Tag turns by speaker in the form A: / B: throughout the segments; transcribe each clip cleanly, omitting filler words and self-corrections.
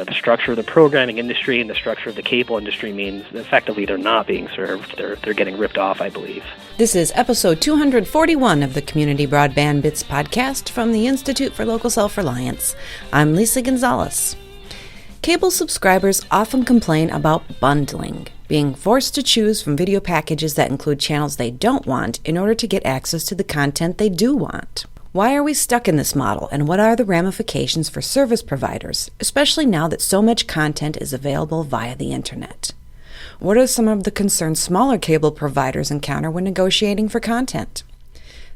A: the structure of the programming industry and the structure of the cable industry means effectively they're not being served. They're getting ripped off, I believe.
B: This is episode 241 of the Community Broadband Bits podcast from the Institute for Local Self-Reliance. I'm Lisa Gonzalez. Cable subscribers often complain about bundling, being forced to choose from video packages that include channels they don't want in order to get access to the content they do want. Why are we stuck in this model, and what are the ramifications for service providers, especially now that so much content is available via the internet? What are some of the concerns smaller cable providers encounter when negotiating for content?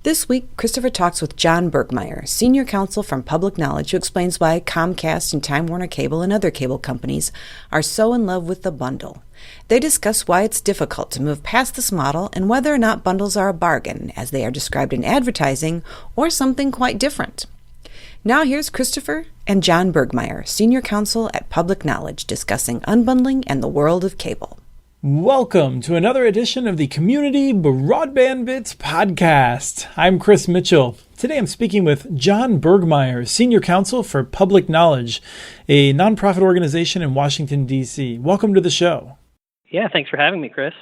B: This week, Christopher talks with John Bergmeyer, Senior Counsel from Public Knowledge, who explains why Comcast and Time Warner Cable and other cable companies are so in love with the bundle. They discuss why it's difficult to move past this model and whether or not bundles are a bargain, as they are described in advertising, or something quite different. Now here's Christopher and John Bergmeyer, Senior Counsel at Public Knowledge, discussing unbundling and the world of cable.
C: Welcome to another edition of the Community Broadband Bits podcast. I'm Chris Mitchell. Today I'm speaking with John Bergmeyer, Senior Counsel for Public Knowledge, a nonprofit organization in Washington, D.C. Welcome to the show.
A: Yeah, thanks for having me, Chris.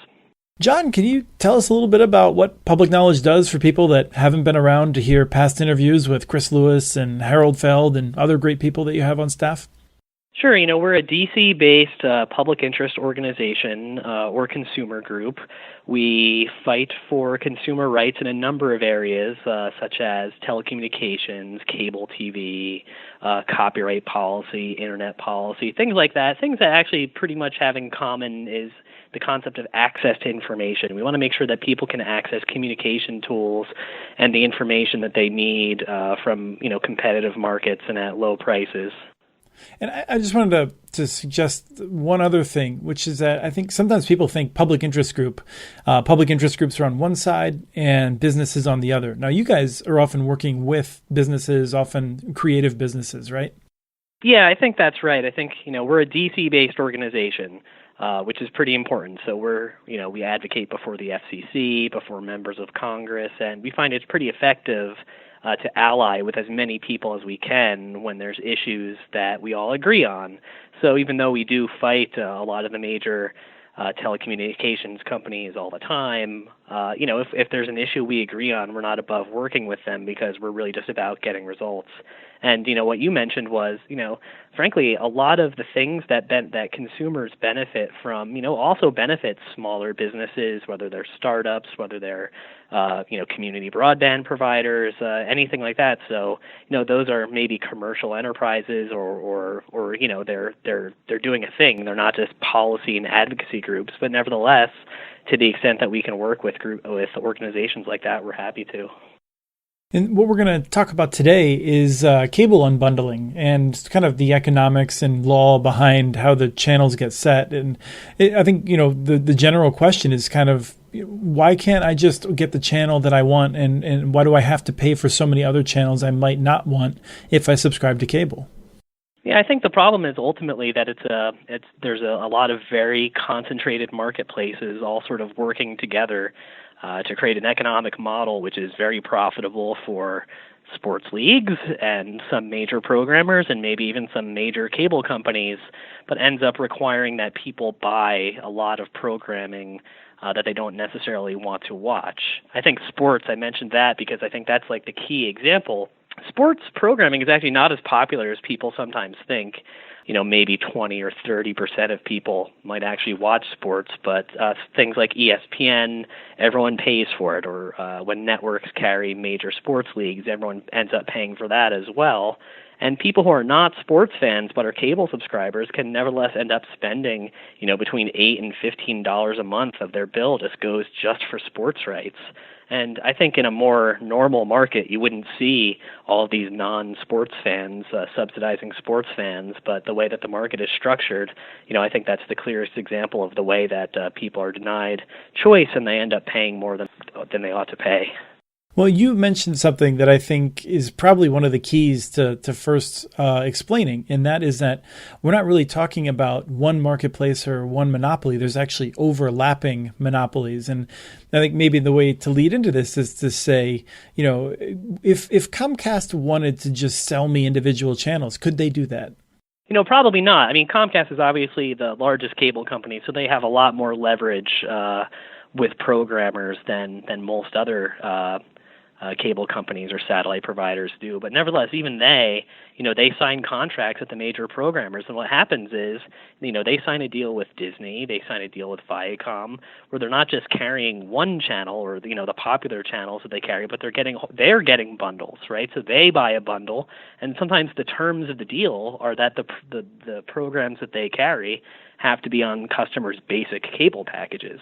C: John, can you tell us a little bit about what Public Knowledge does for people that haven't been around to hear past interviews with Chris Lewis and Harold Feld and other great people that you have on staff?
A: Sure. We're a DC-based public interest organization or consumer group. We fight for consumer rights in a number of areas, such as telecommunications, cable TV, copyright policy, internet policy, things like that. Things that actually pretty much have in common is the concept of access to information. We want to make sure that people can access communication tools and the information that they need from competitive markets and at low prices.
C: And I just wanted to suggest one other thing, which is that I think sometimes people think public interest groups are on one side and businesses on the other. Now, you guys are often working with businesses, often creative businesses, right?
A: Yeah, I think that's right. I think, we're a DC-based organization, which is pretty important. So we advocate before the FCC, before members of Congress, and we find it's pretty effective to ally with as many people as we can when there's issues that we all agree on. So even though we do fight a lot of the major telecommunications companies all the time, if there's an issue we agree on, we're not above working with them because we're really just about getting results. And, what you mentioned was, frankly, a lot of the things that consumers benefit from, also benefit smaller businesses, whether they're startups, whether they're, community broadband providers, anything like that. So, those are maybe commercial enterprises or they're doing a thing. They're not just policy and advocacy groups, but nevertheless, to the extent that we can work with organizations like that, we're happy to.
C: And what we're going to talk about today is cable unbundling and kind of the economics and law behind how the channels get set. And I think, the general question is kind of, why can't I just get the channel that I want, and why do I have to pay for so many other channels I might not want if I subscribe to cable?
A: Yeah, I think the problem is ultimately that there's a lot of very concentrated marketplaces all sort of working together to create an economic model which is very profitable for sports leagues and some major programmers and maybe even some major cable companies, but ends up requiring that people buy a lot of programming that they don't necessarily want to watch. I think sports, I mentioned that because I think that's like the key example. Sports programming is actually not as popular as people sometimes think. Maybe 20 or 30% of people might actually watch sports, but things like ESPN, everyone pays for it, or when networks carry major sports leagues, everyone ends up paying for that as well. And people who are not sports fans but are cable subscribers can nevertheless end up spending, between $8 and $15 a month of their bill goes just for sports rights. And I think in a more normal market, you wouldn't see all of these non-sports fans subsidizing sports fans. But the way that the market is structured, I think that's the clearest example of the way that people are denied choice and they end up paying more than they ought to pay.
C: Well, you mentioned something that I think is probably one of the keys to first explaining, and that is that we're not really talking about one marketplace or one monopoly. There's actually overlapping monopolies. And I think maybe the way to lead into this is to say, if Comcast wanted to just sell me individual channels, could they do that?
A: Probably not. I mean, Comcast is obviously the largest cable company, so they have a lot more leverage with programmers than most other cable companies or satellite providers do. But nevertheless, even they sign contracts with the major programmers. And what happens is, they sign a deal with Disney, they sign a deal with Viacom, where they're not just carrying one channel or, the popular channels that they carry, but they're getting bundles, right? So they buy a bundle, and sometimes the terms of the deal are that the programs that they carry have to be on customers' basic cable packages.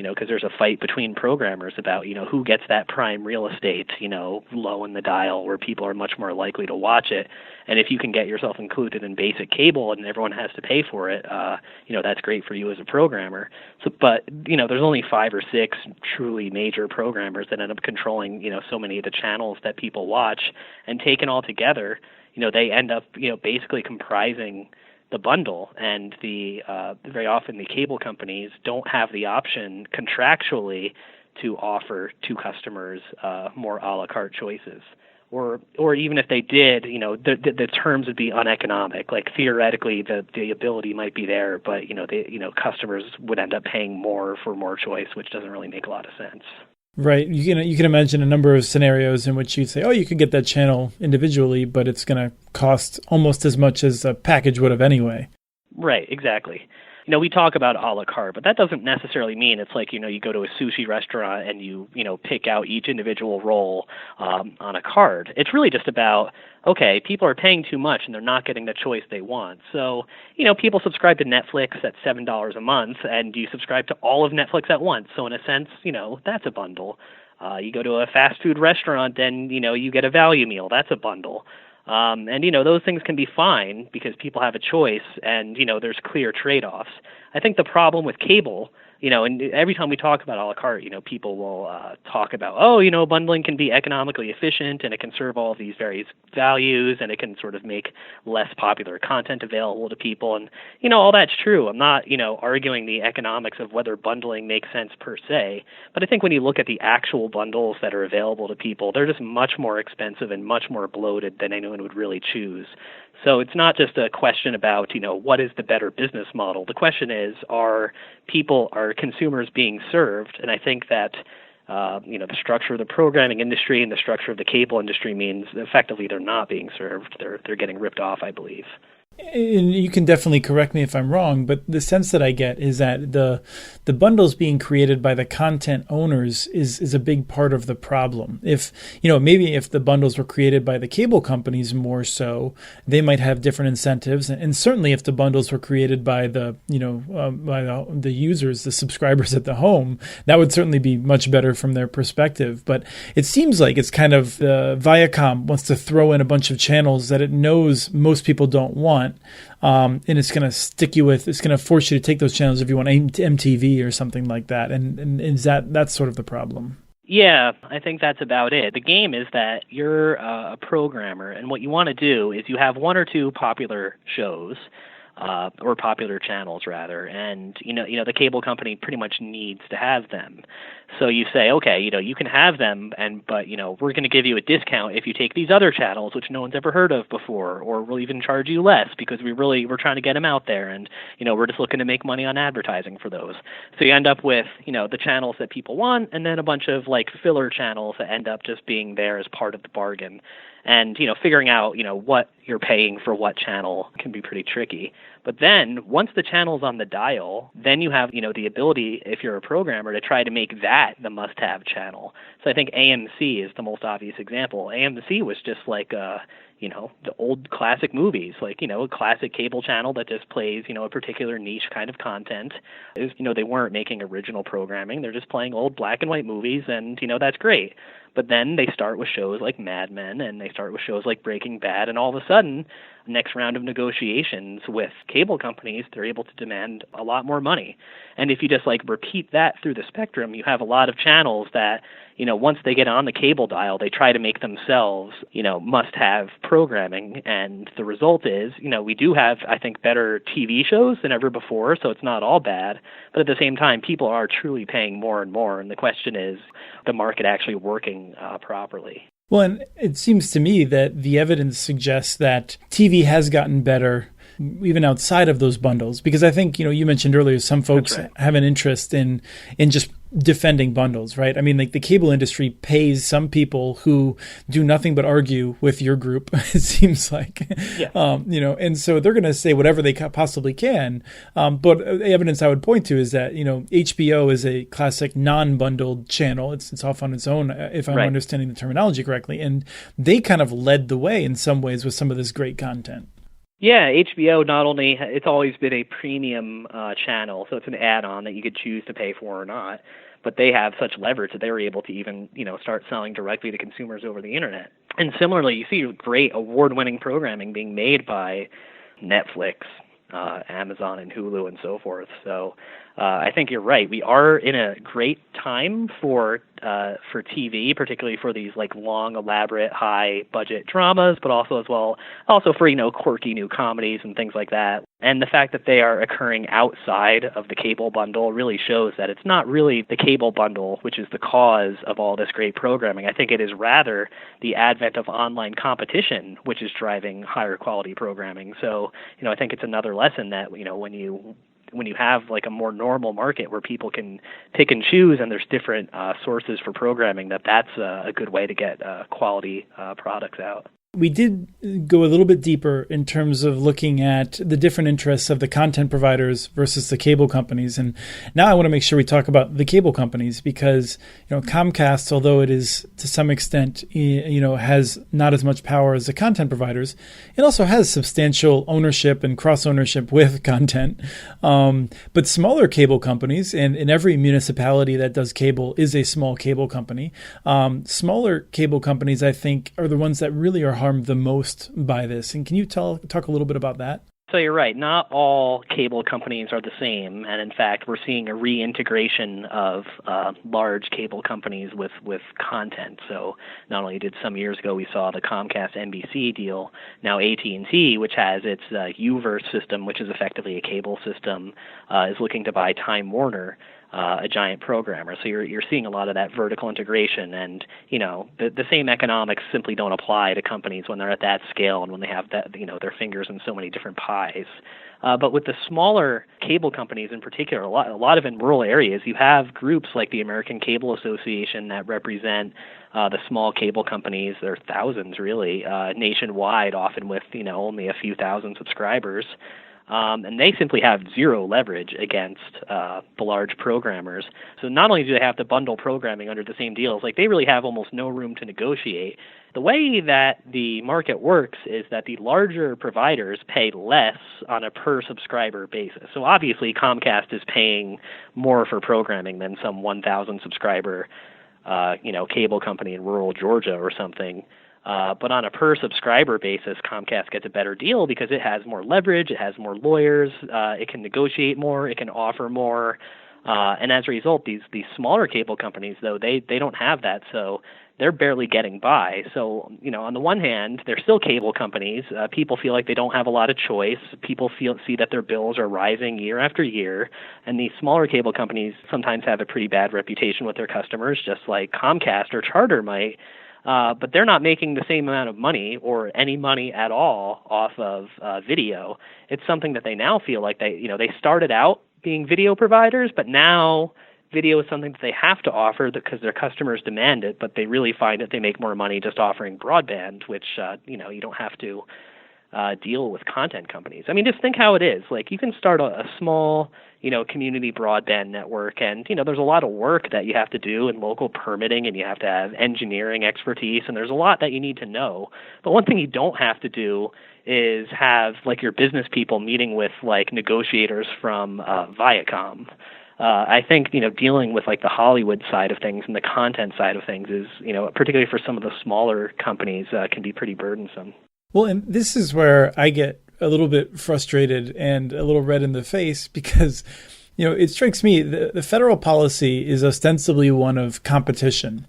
A: Because there's a fight between programmers about, who gets that prime real estate, low in the dial where people are much more likely to watch it. And if you can get yourself included in basic cable and everyone has to pay for it, that's great for you as a programmer. But there's only 5 or 6 truly major programmers that end up controlling, so many of the channels that people watch. And taken all together, they end up, basically comprising the bundle, and very often the cable companies don't have the option contractually to offer to customers more a la carte choices, or even if they did, the terms would be uneconomic. Like theoretically, the ability might be there, but customers would end up paying more for more choice, which doesn't really make a lot of sense.
C: Right. You can imagine a number of scenarios in which you'd say, oh, you could get that channel individually, but it's going to cost almost as much as a package would have anyway.
A: Right, exactly. We talk about a la carte, but that doesn't necessarily mean it's like, you go to a sushi restaurant and you pick out each individual roll on a card. It's really just about, okay, people are paying too much and they're not getting the choice they want. So, people subscribe to Netflix at $7 a month, and you subscribe to all of Netflix at once. So in a sense, that's a bundle. You go to a fast food restaurant and, you get a value meal. That's a bundle. And those things can be fine because people have a choice, and, there's clear trade-offs. I think the problem with cable, and every time we talk about a la carte, people will talk about, bundling can be economically efficient, and it can serve all of these various values, and it can sort of make less popular content available to people. And, all that's true. I'm not, arguing the economics of whether bundling makes sense per se. But I think when you look at the actual bundles that are available to people, they're just much more expensive and much more bloated than anyone would really choose. So it's not just a question about, what is the better business model? The question is, are consumers being served? And I think that, the structure of the programming industry and the structure of the cable industry means effectively they're not being served. They're getting ripped off, I believe.
C: And you can definitely correct me if I'm wrong, but the sense that I get is that the bundles being created by the content owners is a big part of the problem. If, maybe if the bundles were created by the cable companies more so, they might have different incentives. And certainly if the bundles were created by the users, the subscribers at the home, that would certainly be much better from their perspective. But it seems like it's kind of Viacom wants to throw in a bunch of channels that it knows most people don't want. And it's going to force you to take those channels if you want MTV or something like that. And is that's sort of the problem?
A: Yeah, I think that's about it. The game is that you're a programmer, and what you want to do is you have 1 or 2 popular shows, or popular channels rather, and the cable company pretty much needs to have them. So you say, okay, you can have them, but we're going to give you a discount if you take these other channels which no one's ever heard of before, or we'll even charge you less because we're trying to get them out there, and we're just looking to make money on advertising for those. So you end up with the channels that people want, and then a bunch of like filler channels that end up just being there as part of the bargain. And, figuring out, what you're paying for what channel can be pretty tricky. But then once the channel's on the dial, then you have, the ability, if you're a programmer, to try to make that the must-have channel. So I think AMC is the most obvious example. AMC was just like, the old classic movies, like, a classic cable channel that just plays, a particular niche kind of content. They weren't making original programming. They're just playing old black and white movies, and, that's great. But then they start with shows like Mad Men, and they start with shows like Breaking Bad, and all of a sudden, next round of negotiations with cable companies, they're able to demand a lot more money. And if you just like repeat that through the spectrum, you have a lot of channels that, once they get on the cable dial, they try to make themselves, must-have programming. And the result is, we do have, I think, better TV shows than ever before, so it's not all bad. But at the same time, people are truly paying more and more. And the question is, the market actually working properly?
C: Well, and it seems to me that the evidence suggests that TV has gotten better even outside of those bundles? Because I think, you mentioned earlier, some folks have an interest in just defending bundles, right? I mean, like the cable industry pays some people who do nothing but argue with your group, it seems like, and so they're going to say whatever they possibly can. But evidence I would point to is that, HBO is a classic non-bundled channel. It's off on its own, if I'm understanding the terminology correctly. And they kind of led the way in some ways with some of this great content.
A: Yeah, HBO not only, it's always been a premium channel, so it's an add-on that you could choose to pay for or not, but they have such leverage that they were able to even, start selling directly to consumers over the internet. And similarly, you see great award-winning programming being made by Netflix, Amazon, and Hulu, and so forth. So I think you're right. We are in a great time for TV, particularly for these like long, elaborate, high-budget dramas, but also for quirky new comedies and things like that. And the fact that they are occurring outside of the cable bundle really shows that it's not really the cable bundle which is the cause of all this great programming. I think it is rather the advent of online competition which is driving higher quality programming. So, I think it's another lesson that, when you have like a more normal market where people can pick and choose and there's different sources for programming, that's a good way to get quality products out.
C: We did go a little bit deeper in terms of looking at the different interests of the content providers versus the cable companies. And now I want to make sure we talk about the cable companies because, Comcast, although it is to some extent, has not as much power as the content providers, it also has substantial ownership and cross-ownership with content. But smaller cable companies, and in every municipality that does cable is a small cable company, smaller cable companies, I think, are the ones that really are harmed the most by this. And can you talk a little bit about that?
A: So you're right. Not all cable companies are the same. And in fact, we're seeing a reintegration of large cable companies with content. So not only did some years ago we saw the Comcast NBC deal, now AT&T, which has its Uverse system, which is effectively a cable system, is looking to buy Time Warner, a giant programmer. So you're seeing a lot of that vertical integration, and the same economics simply don't apply to companies when they're at that scale and when they have that their fingers in so many different pies. But with the smaller cable companies in particular, a lot of in rural areas, you have groups like the American Cable Association that represent the small cable companies. There are thousands really nationwide, often with only a few thousand subscribers. And they simply have zero leverage against the large programmers. So not only do they have to bundle programming under the same deals, like they really have almost no room to negotiate. The way that the market works is that the larger providers pay less on a per subscriber basis. So obviously Comcast is paying more for programming than some 1,000 subscriber cable company in rural Georgia or something. But on a per subscriber basis, Comcast gets a better deal because it has more leverage, it has more lawyers, it can negotiate more, it can offer more. And as a result, these smaller cable companies, though, they don't have that. So they're barely getting by. So, on the one hand, they're still cable companies. People feel like they don't have a lot of choice. People see that their bills are rising year after year. And these smaller cable companies sometimes have a pretty bad reputation with their customers, just like Comcast or Charter might. But they're not making the same amount of money or any money at all off of video. It's something that they now feel like they started out being video providers, but now video is something that they have to offer because their customers demand it, but they really find that they make more money just offering broadband, which, you don't have to deal with content companies. I mean, just think how it is. Like, you can start a small, community broadband network, and, there's a lot of work that you have to do in local permitting, and you have to have engineering expertise, and there's a lot that you need to know. But one thing you don't have to do is have, like, your business people meeting with, like, negotiators from Viacom. I think, dealing with, like, the Hollywood side of things and the content side of things is, particularly for some of the smaller companies, can be pretty burdensome.
C: Well, and this is where I get a little bit frustrated and a little red in the face because, it strikes me the federal policy is ostensibly one of competition.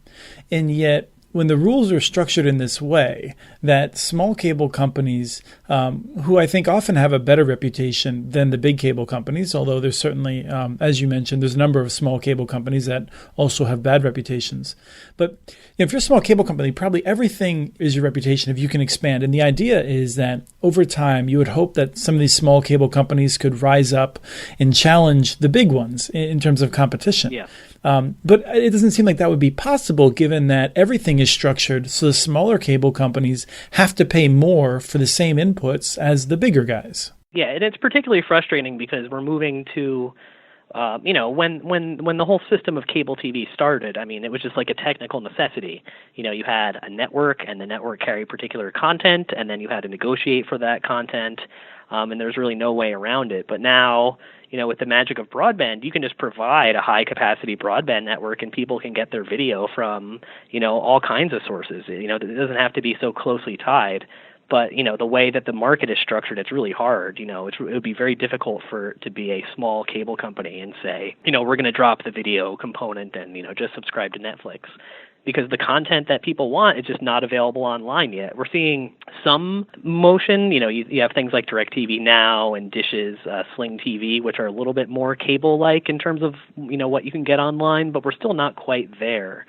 C: And yet when the rules are structured in this way, that small cable companies, who I think often have a better reputation than the big cable companies, although there's certainly, as you mentioned, there's a number of small cable companies that also have bad reputations. But if you're a small cable company, probably everything is your reputation if you can expand. And the idea is that over time, you would hope that some of these small cable companies could rise up and challenge the big ones in terms of competition.
A: Yeah.
C: But it doesn't seem like that would be possible given that everything is structured so the smaller cable companies have to pay more for the same inputs as the bigger guys.
A: Yeah, and it's particularly frustrating because we're moving to, when the whole system of cable TV started, I mean, it was just like a technical necessity. You had a network, and the network carried particular content, and then you had to negotiate for that content, and there's really no way around it. But now, with the magic of broadband, you can just provide a high-capacity broadband network, and people can get their video from, all kinds of sources. It doesn't have to be so closely tied. But, the way that the market is structured, it's really hard. It would be very difficult to be a small cable company and say, we're going to drop the video component and, just subscribe to Netflix. Because the content that people want is just not available online yet. We're seeing some motion. You have things like DirecTV Now and Dish's Sling TV, which are a little bit more cable-like in terms of, what you can get online, but we're still not quite there.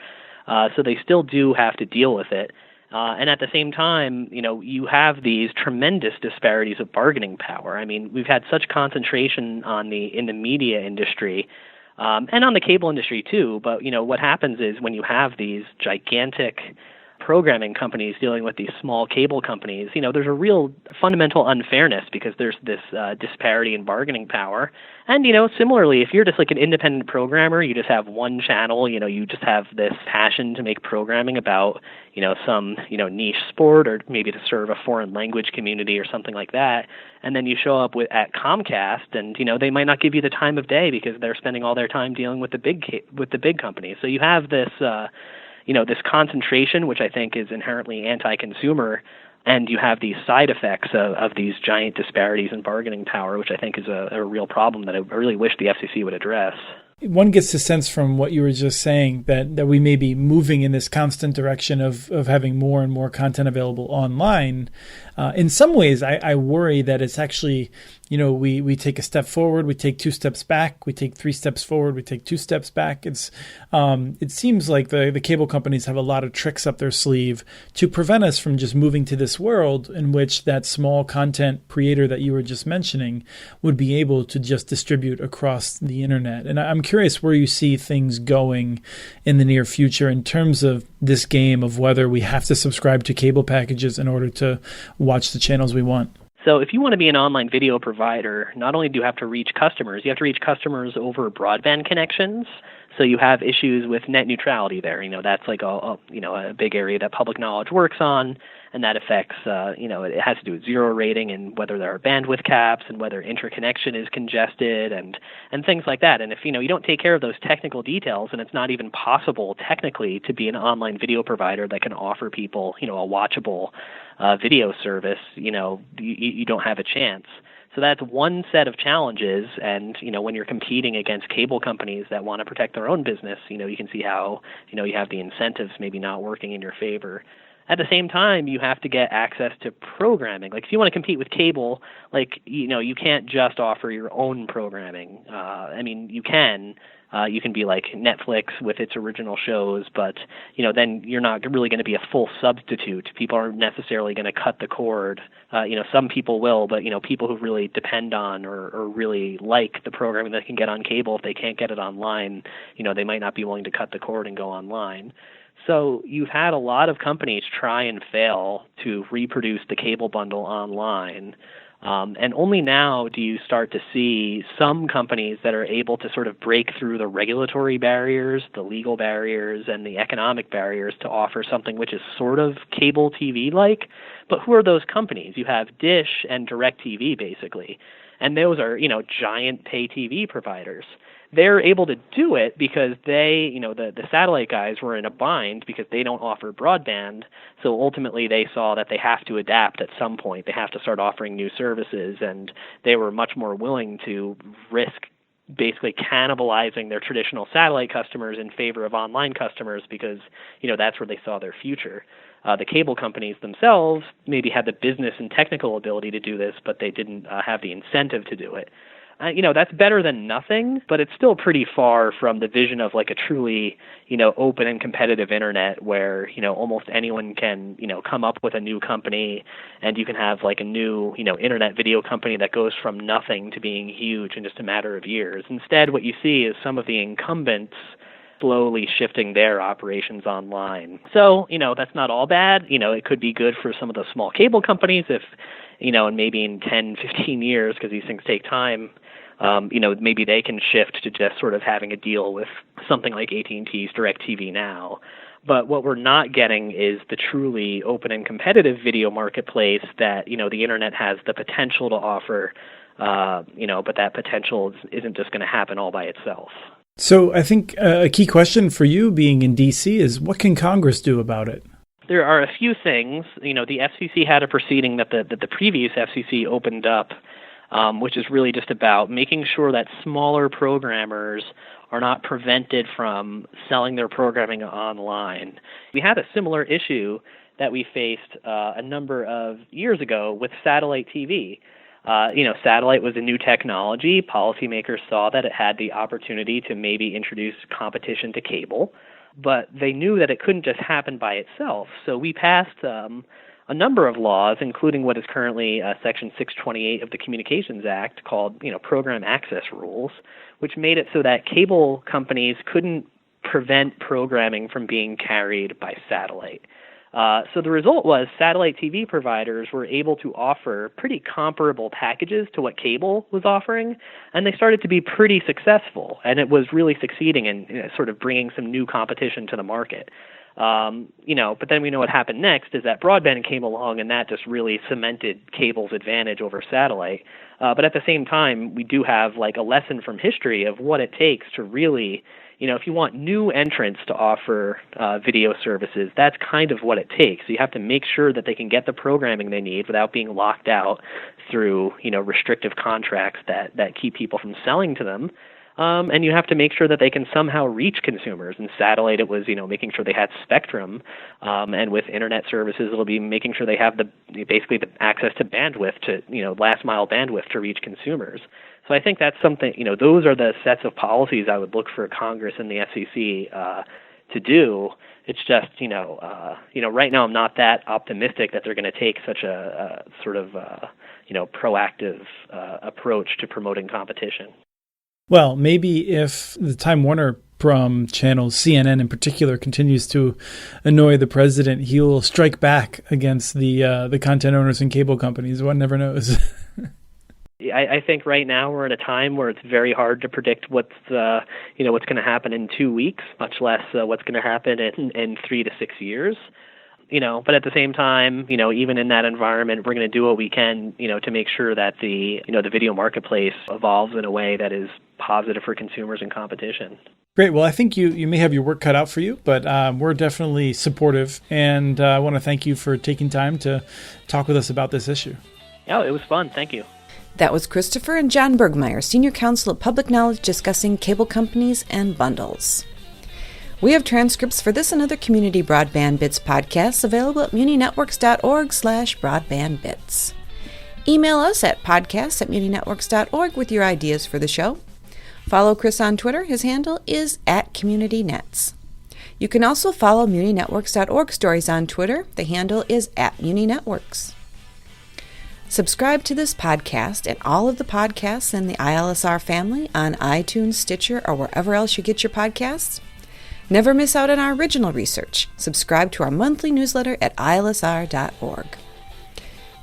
A: So they still do have to deal with it. And at the same time, you have these tremendous disparities of bargaining power. I mean, we've had such concentration in the media industry, and on the cable industry too. But, what happens is when you have these gigantic programming companies dealing with these small cable companies, there's a real fundamental unfairness because there's this disparity in bargaining power. And, similarly, if you're just like an independent programmer, you just have one channel, you just have this passion to make programming about, some, niche sport or maybe to serve a foreign language community or something like that. And then you show up at Comcast and, they might not give you the time of day because they're spending all their time dealing with the big companies. So you have this, this concentration, which I think is inherently anti-consumer, and you have these side effects of these giant disparities in bargaining power, which I think is a real problem that I really wish the FCC would address.
C: One gets the sense from what you were just saying that we may be moving in this constant direction of having more and more content available online. In some ways, I worry that it's actually, we take a step forward, we take 2 steps back, we take 3 steps forward, we take 2 steps back. It seems like the cable companies have a lot of tricks up their sleeve to prevent us from just moving to this world in which that small content creator that you were just mentioning would be able to just distribute across the internet. And I'm curious where you see things going in the near future in terms of this game of whether we have to subscribe to cable packages in order to watch the channels we want.
A: So if you want to be an online video provider, not only do you have to reach customers, you have to reach customers over broadband connections. So you have issues with net neutrality there. That's like a big area that public knowledge works on, and that affects, it has to do with zero rating and whether there are bandwidth caps and whether interconnection is congested and things like that. And if, you don't take care of those technical details, and it's not even possible technically to be an online video provider that can offer people, a watchable video service, you don't have a chance. So that's one set of challenges, and when you're competing against cable companies that want to protect their own business, you can see how you have the incentives maybe not working in your favor. At the same time, you have to get access to programming. Like if you want to compete with cable, you can't just offer your own programming. You can. You can be like Netflix with its original shows, but then you're not really going to be a full substitute. People aren't necessarily going to cut the cord. Some people will, but people who really depend on or really like the programming that they can get on cable, if they can't get it online, they might not be willing to cut the cord and go online. So you've had a lot of companies try and fail to reproduce the cable bundle online. And only now do you start to see some companies that are able to sort of break through the regulatory barriers, the legal barriers, and the economic barriers to offer something which is sort of cable TV-like. But who are those companies? You have Dish and DirecTV, basically. And those are, giant pay TV providers. They're able to do it because they, the satellite guys were in a bind because they don't offer broadband. So ultimately they saw that they have to adapt at some point. They have to start offering new services, and they were much more willing to risk, basically cannibalizing their traditional satellite customers in favor of online customers because, that's where they saw their future. The cable companies themselves maybe had the business and technical ability to do this, but they didn't have the incentive to do it. That's better than nothing, but it's still pretty far from the vision of like a truly, open and competitive internet where, almost anyone can, come up with a new company and you can have like a new, internet video company that goes from nothing to being huge in just a matter of years. Instead, what you see is some of the incumbents slowly shifting their operations online. So, that's not all bad. It could be good for some of the small cable companies if, and maybe in 10, 15 years, because these things take time, maybe they can shift to just sort of having a deal with something like AT&T's DirecTV Now. But what we're not getting is the truly open and competitive video marketplace that, the internet has the potential to offer, but that potential isn't just going to happen all by itself.
C: So I think a key question for you being in D.C. is what can Congress do about it?
A: There are a few things. The FCC had a proceeding that the previous FCC opened up, which is really just about making sure that smaller programmers are not prevented from selling their programming online. We had a similar issue that we faced a number of years ago with satellite TV. Satellite was a new technology. Policymakers saw that it had the opportunity to maybe introduce competition to cable, but they knew that it couldn't just happen by itself. So we passed a number of laws, including what is currently Section 628 of the Communications Act called, Program Access Rules, which made it so that cable companies couldn't prevent programming from being carried by satellite. So the result was satellite TV providers were able to offer pretty comparable packages to what cable was offering, and they started to be pretty successful, and it was really succeeding in sort of bringing some new competition to the market. But then we know what happened next is that broadband came along, and that just really cemented cable's advantage over satellite. But at the same time, we do have like a lesson from history of what it takes to really, if you want new entrants to offer video services, that's kind of what it takes. You have to make sure that they can get the programming they need without being locked out through, restrictive contracts that keep people from selling to them. And you have to make sure that they can somehow reach consumers. In satellite, it was, making sure they had spectrum. And with internet services, it'll be making sure they have basically the access to bandwidth to, last mile bandwidth to reach consumers. So I think that's something, those are the sets of policies I would look for Congress and the FCC to do. It's just, right now I'm not that optimistic that they're going to take such a sort of, proactive approach to promoting competition.
C: Well, maybe if the Time Warner channel, CNN in particular, continues to annoy the president, he'll strike back against the content owners and cable companies. One never knows.
A: I think right now we're in a time where it's very hard to predict what's going to happen in 2 weeks, much less what's going to happen in 3 to 6 years. But at the same time, even in that environment, we're going to do what we can, to make sure that the video marketplace evolves in a way that is positive for consumers and competition.
C: Great. Well, I think you may have your work cut out for you, but we're definitely supportive, and I want to thank you for taking time to talk with us about this issue.
A: Yeah, it was fun. Thank you.
B: That was Christopher and John Bergmeyer, Senior Counsel at Public Knowledge, discussing cable companies and bundles. We have transcripts for this and other Community Broadband Bits podcasts available at muninetworks.org/broadbandbits. Email us at podcasts@muninetworks.org with your ideas for the show. Follow Chris on Twitter. His handle is @CommunityNets. You can also follow muninetworks.org stories on Twitter. The handle is @muninetworks. Subscribe to this podcast and all of the podcasts in the ILSR family on iTunes, Stitcher, or wherever else you get your podcasts. Never miss out on our original research. Subscribe to our monthly newsletter at ilsr.org.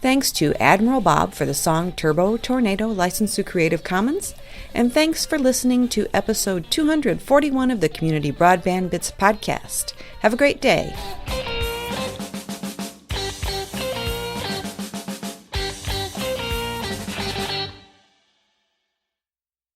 B: Thanks to Admiral Bob for the song Turbo Tornado, licensed through Creative Commons. And thanks for listening to episode 241 of the Community Broadband Bits podcast. Have a great day.